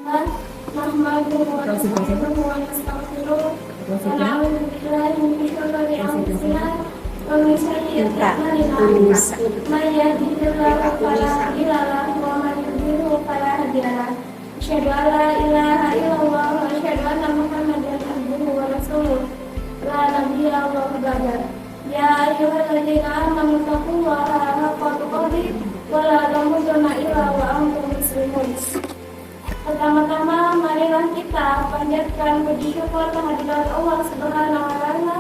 Nahmaduhu wa nasta'inuhu wa nastaghfiruh wa na'udzu billahi min shururi anfusina wa min sayyiati a'malina. May yahdihillahu fala mudilla lahu wa may yudlil fala hadiya lahu. Asyhadu an la ilaha illallah wa asyhadu anna Muhammadan abduhu wa rasuluh. La nabiyya ba'dahu. Ya ayyuhalladzina amanu taqullaha haqqa tuqatih wa la tamutunna illa wa antum muslimun. Pertama-tama, marilah kita panjatkan puji syukur kehadirat Allah Subhanahu wa Ta'ala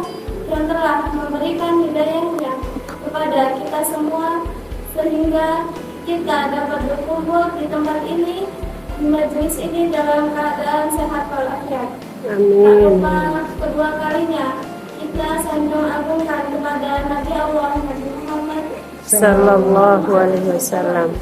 yang telah memberikan hidayahnya kepada kita semua sehingga kita dapat berkumpul di tempat ini, di majelis ini dalam keadaan sehat walafiat. Amin. Tak lupa kedua kalinya kita sanjung agungkan kepada Nabi Allah Nabi Muhammad Sallallahu alaihi wasallam.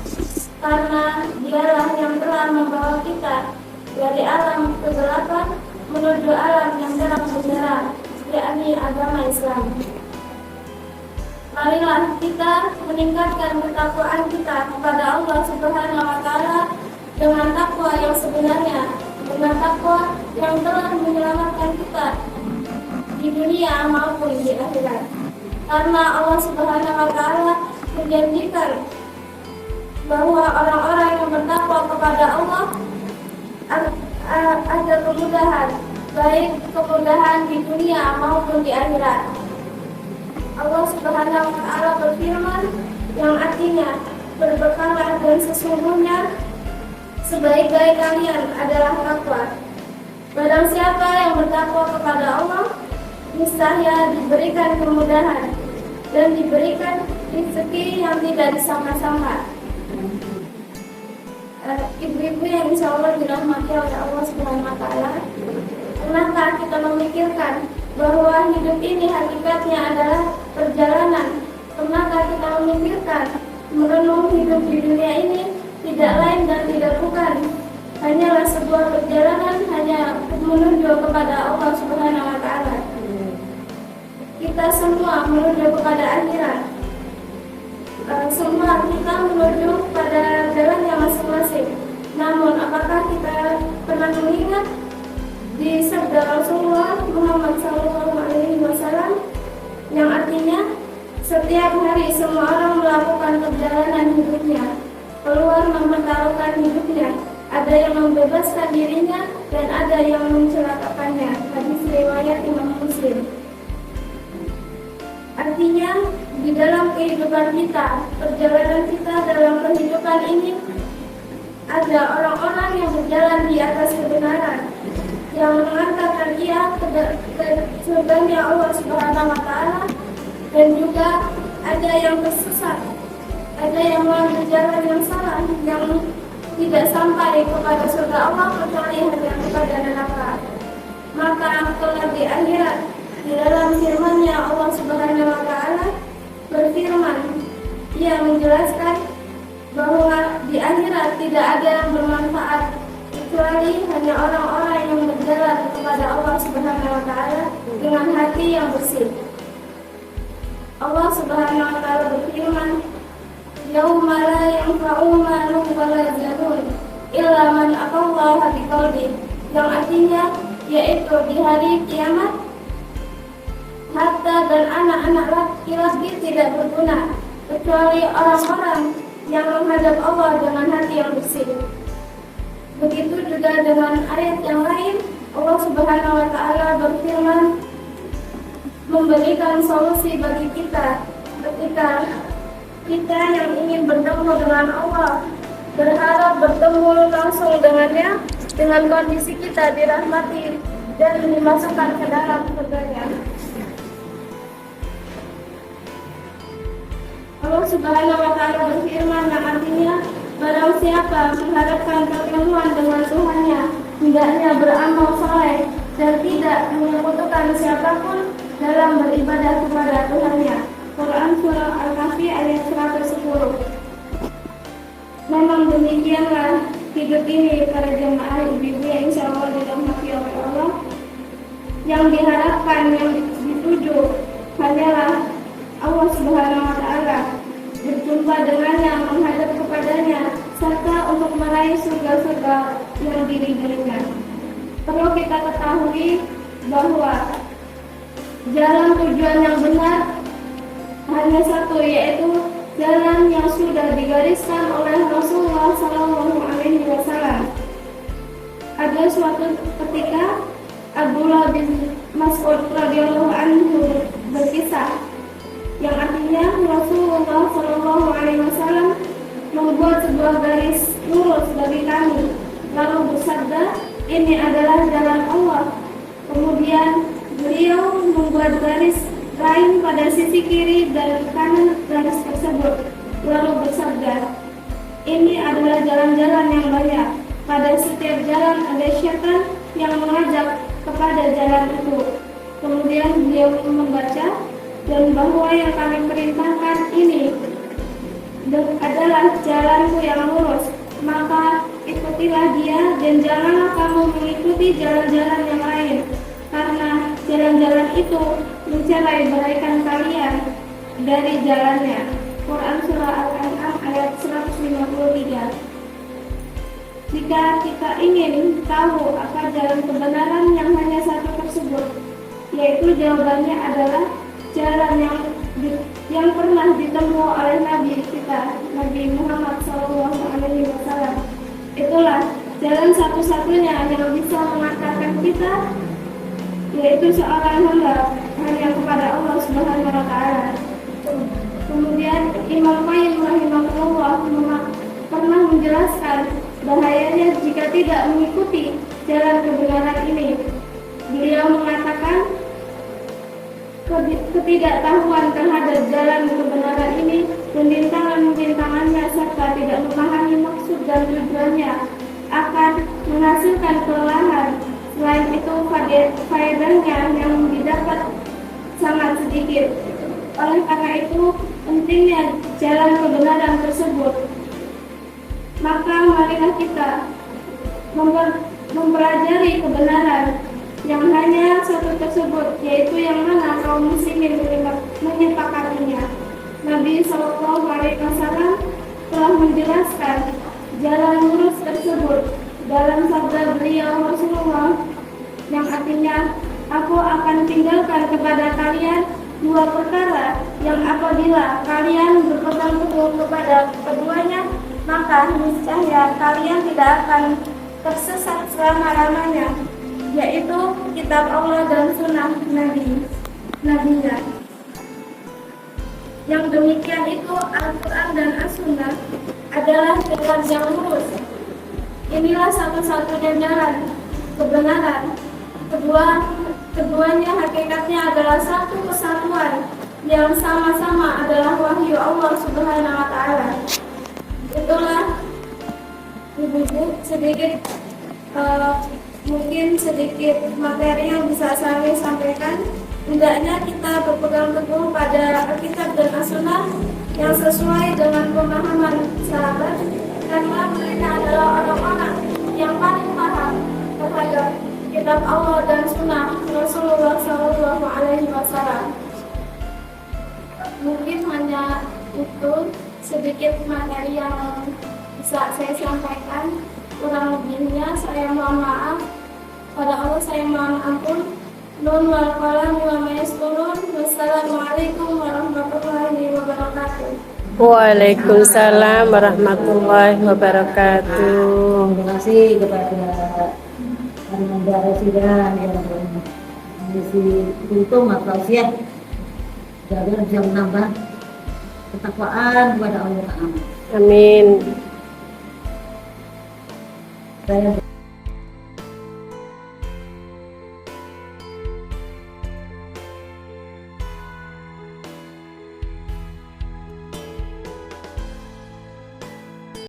Karena dialah yang telah membawa kita dari alam kegelapan menuju alam yang terang benderang, yakni agama Islam. Marilah kita meningkatkan ketakwaan kita kepada Allah Subhanahu wa Ta'ala dengan takwa yang sebenarnya, dengan takwa yang telah menyelamatkan kita di dunia maupun di akhirat. Karena Allah Subhanahu wa Ta'ala menjanjikan bahwa orang-orang yang bertakwa kepada Allah ada kemudahan, baik kemudahan di dunia maupun di akhirat. Allah Subhanahu wa Ta'ala berfirman yang artinya, berbekalah dan sesungguhnya sebaik-baik kalian adalah takwa. Barang siapa yang bertakwa kepada Allah, niscaya diberikan kemudahan dan diberikan rezeki yang tidak disangka-sangka. Ibu-ibu yang insya Allah dirahmati oleh Allah Subhanahu wa Ta'ala, pernahkah kita memikirkan bahwa hidup ini hakikatnya adalah perjalanan? Pernahkah kita memikirkan merenung hidup di dunia ini tidak lain dan tidak bukan hanyalah sebuah perjalanan hanya menuju kepada Allah Subhanahu wa Ta'ala? Kita semua menuju kepada akhirat. Semua kita menuju pada jalannya masing-masing. Namun apakah kita pernah mengingat di sabda Rasulullah Muhammad SAW yang artinya setiap hari semua orang melakukan perjalanan hidupnya, keluar mempertaruhkan hidupnya. Ada yang membebaskan dirinya dan ada yang mencelakakannya. Hadis riwayat Imam Muslim. Artinya, di dalam kehidupan kita, perjalanan kita dalam kehidupan ini, ada orang-orang yang berjalan di atas kebenaran, yang mengantarkan ia ke surganya Allah Subhanahu wa Ta'ala, dan juga ada yang tersesat, ada yang mengambil jalan yang salah, yang tidak sampai kepada surga Allah kecuali hanya kepada neraka. Maka kelak di akhirat, di dalam firman-Nya Allah Subhanahu wa Ta'ala berfirman, Ia menjelaskan bahwa di akhirat tidak ada yang bermanfaat kecuali hanya orang-orang yang berjalan kepada Allah Subhanahu wa Ta'ala dengan hati yang bersih. Allah Subhanahu wa Ta'ala berfirman, Yauma la yanfa'u malun wala banun illa man atallaha biqalbin, yang artinya yaitu di hari kiamat harta dan anak-anak laki-laki tidak berguna kecuali orang-orang yang menghadap Allah dengan hati yang bersih. Begitu juga dengan ayat yang lain, Allah Subhanahu wa Ta'ala berfirman memberikan solusi bagi kita ketika kita yang ingin bertemu dengan Allah, berharap bertemu langsung dengannya, dengan kondisi kita dirahmati dan dimasukkan ke dalam surganya. Allah Subhanahu wa Ta'ala berfirman yang artinya, barang siapa mengharapkan pertemuan dengan Tuhannya, hendaknya beramal saleh dan tidak menyekutukan siapapun dalam beribadah kepada Tuhannya. Quran Surah Al-Kahfi ayat 110. Memang demikianlah hidup ini para jemaah ibu-ibu yang insya Allah dirahmati oleh Allah. Yang diharapkan, yang dituju hanyalah Allah Subhanahu wa Ta'ala, berjumpa dengannya, menghadap kepadanya serta untuk meraih surga-surga yang diridhoinya. Perlu kita ketahui bahwa jalan tujuan yang benar hanya satu, yaitu jalan yang sudah digariskan oleh Rasulullah SAW. Ada suatu ketika Abdullah bin Mas'ud radhiyallahu anhu berkisah, yang artinya Rasulullah SAW membuat sebuah garis lurus bagi kami, lalu bersabda, "Ini adalah jalan Allah." Kemudian beliau membuat garis lain pada sisi kiri dan kanan garis tersebut, lalu bersabda, "Ini adalah jalan-jalan yang banyak. Pada setiap jalan ada syaitan yang mengajak kepada jalan itu." Kemudian beliau membaca, "Dan bahwa yang kami perintahkan ini adalah jalanku yang lurus, maka ikutilah dia dan janganlah kamu mengikuti jalan-jalan yang lain, karena jalan-jalan itu mencerai-beraikan kalian dari jalannya." Quran Surah Al-An'am ayat 153. Jika kita ingin tahu apa jalan kebenaran yang hanya satu tersebut, yaitu jawabannya adalah jalan yang pernah ditempuh oleh Nabi kita, Nabi Muhammad SAW. Itulah jalan satu-satunya yang bisa mengantarkan kita, yaitu seorang hamba hanya kepada Allah Subhanahu wa Ta'ala. Kemudian Imam Qayyim rahimahullah pernah menjelaskan bahayanya jika tidak mengikuti jalan kebenaran ini. Beliau mengatakan, ketidaktahuan terhadap jalan kebenaran ini, pembintangan-pembintangannya serta tidak memahami maksud dan tujuannya akan menghasilkan kelelahan. Selain itu, faedahnya yang didapat sangat sedikit. Oleh karena itu, pentingnya jalan kebenaran tersebut. Maka marilah kita mempelajari kebenaran yang hanya satu tersebut, yaitu yang mana kaum muslimin menyepakatinya. Nabi SAW telah menjelaskan jalan lurus tersebut dalam sabda beliau Rasulullah, yang artinya, "Aku akan tinggalkan kepada kalian dua perkara yang apabila kalian berpegang teguh kepada keduanya, maka niscaya kalian tidak akan tersesat selama-lamanya, yaitu kitab Allah dan sunnah Nabi-Nya. Yang demikian itu Al-Quran dan As-Sunnah adalah jalan yang lurus. Inilah satu-satunya jalan kebenaran. Keduanya hakikatnya adalah satu kesatuan yang sama-sama adalah wahyu Allah Subhanahu wa Ta'ala." Itulah mungkin sedikit materi yang bisa saya sampaikan. Hendaknya kita berpegang teguh pada Alkitab dan As-Sunnah yang sesuai dengan pemahaman sahabat, karena mereka adalah orang-orang yang paling paham terhadap kitab Allah dan sunnah Rasulullah SAW. Mungkin hanya itu sedikit materi yang bisa saya sampaikan. Kurang lebihnya saya mohon maaf. Pada Allah saya mohon ampun. Nun wal qalam wa ma yasturun. Wassalamualaikum warahmatullahi wabarakatuh. Waalaikumsalam warahmatullahi wabarakatuh. Terima kasih kepada Anda Residen yang mengisi untung atau siap agar bisa menambah ketakwaan kepada Allah Ta'ala. Amin. Saya